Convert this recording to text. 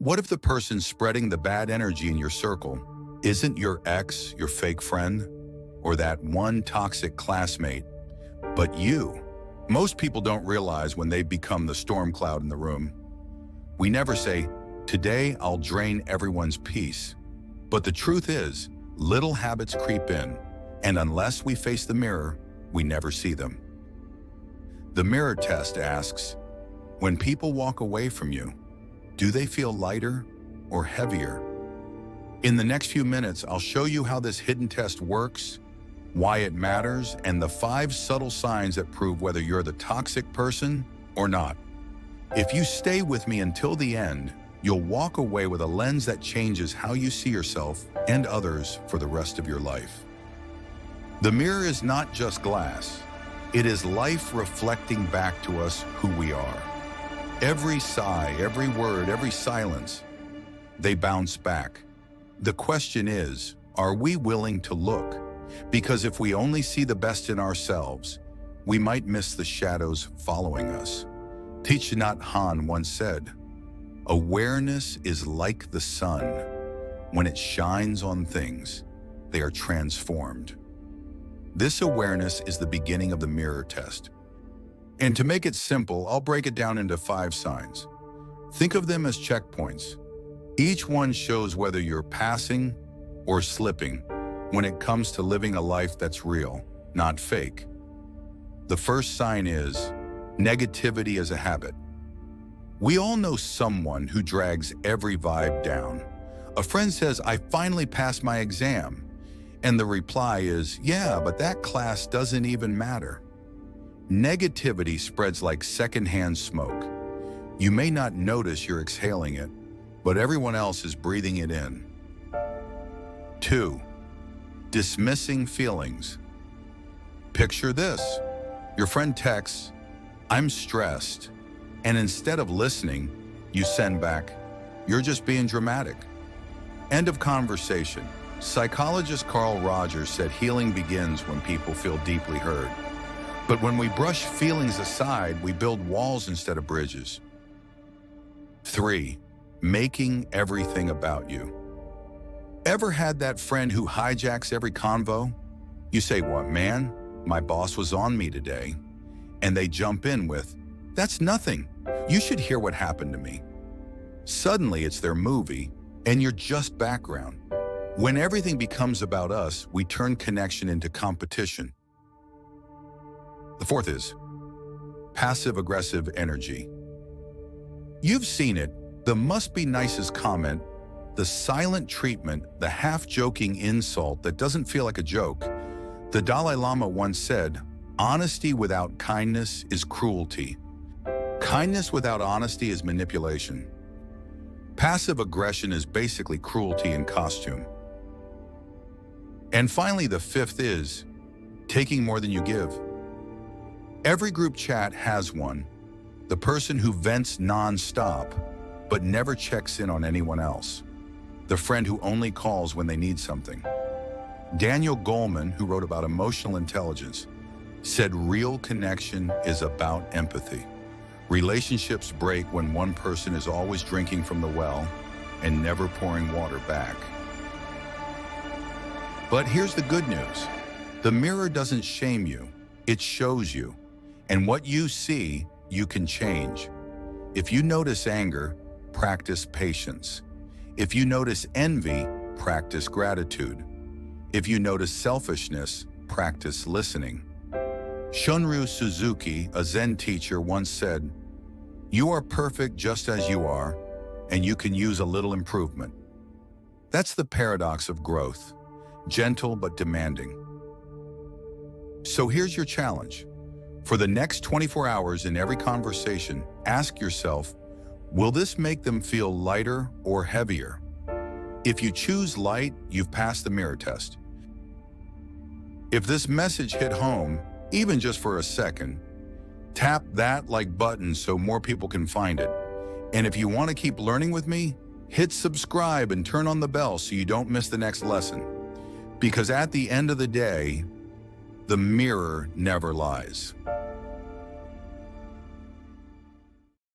What if the person spreading the bad energy in your circle isn't your ex, your fake friend, or that one toxic classmate, but you? Most people don't realize when they become the storm cloud in the room. We never say, "Today I'll drain everyone's peace." But the truth is, little habits creep in, and unless we face the mirror, we never see them. The mirror test asks, when people walk away from you, do they feel lighter or heavier? In the next few minutes, I'll show you how this hidden test works, why it matters, and the 5 subtle signs that prove whether you're the toxic person or not. If you stay with me until the end, you'll walk away with a lens that changes how you see yourself and others for the rest of your life. The mirror is not just glass. It is life reflecting back to us who we are. Every sigh, every word, every silence, they bounce back. The question is, are we willing to look? Because if we only see the best in ourselves, we might miss the shadows following us. Thich Nhat Hanh once said, "Awareness is like the sun. When it shines on things, they are transformed." This awareness is the beginning of the mirror test. And to make it simple, I'll break it down into 5 signs. Think of them as checkpoints. Each one shows whether you're passing or slipping when it comes to living a life that's real, not fake. The first sign is negativity as a habit. We all know someone who drags every vibe down. A friend says, "I finally passed my exam." And the reply is, "Yeah, but that class doesn't even matter." Negativity spreads like secondhand smoke. You may not notice you're exhaling it, but everyone else is breathing it in. 2. Dismissing feelings. Picture this. Your friend texts, "I'm stressed," and instead of listening, you send back, "You're just being dramatic." End of conversation. Psychologist Carl Rogers said healing begins when people feel deeply hurt. But when we brush feelings aside, we build walls instead of bridges. 3. Making everything about you. Ever had that friend who hijacks every convo? You say, "What, man? My boss was on me today." And they jump in with, "That's nothing. You should hear what happened to me." Suddenly it's their movie, and you're just background. When everything becomes about us, we turn connection into competition. The 4th is passive-aggressive energy. You've seen it, the must-be-nicest comment, the silent treatment, the half-joking insult that doesn't feel like a joke. The Dalai Lama once said, "Honesty without kindness is cruelty. Kindness without honesty is manipulation." Passive aggression is basically cruelty in costume. And finally, the 5th is taking more than you give. Every group chat has one. The person who vents non-stop, but never checks in on anyone else. The friend who only calls when they need something. Daniel Goleman, who wrote about emotional intelligence, said real connection is about empathy. Relationships break when one person is always drinking from the well and never pouring water back. But here's the good news. The mirror doesn't shame you, it shows you. And what you see, you can change. If you notice anger, practice patience. If you notice envy, practice gratitude. If you notice selfishness, practice listening. Shunryu Suzuki, a Zen teacher, once said, "You are perfect just as you are, and you can use a little improvement." That's the paradox of growth, gentle but demanding. So here's your challenge. For the next 24 hours in every conversation, ask yourself, will this make them feel lighter or heavier? If you choose light, you've passed the mirror test. If this message hit home, even just for a second, tap that like button so more people can find it. And if you want to keep learning with me, hit subscribe and turn on the bell so you don't miss the next lesson. Because at the end of the day, the mirror never lies.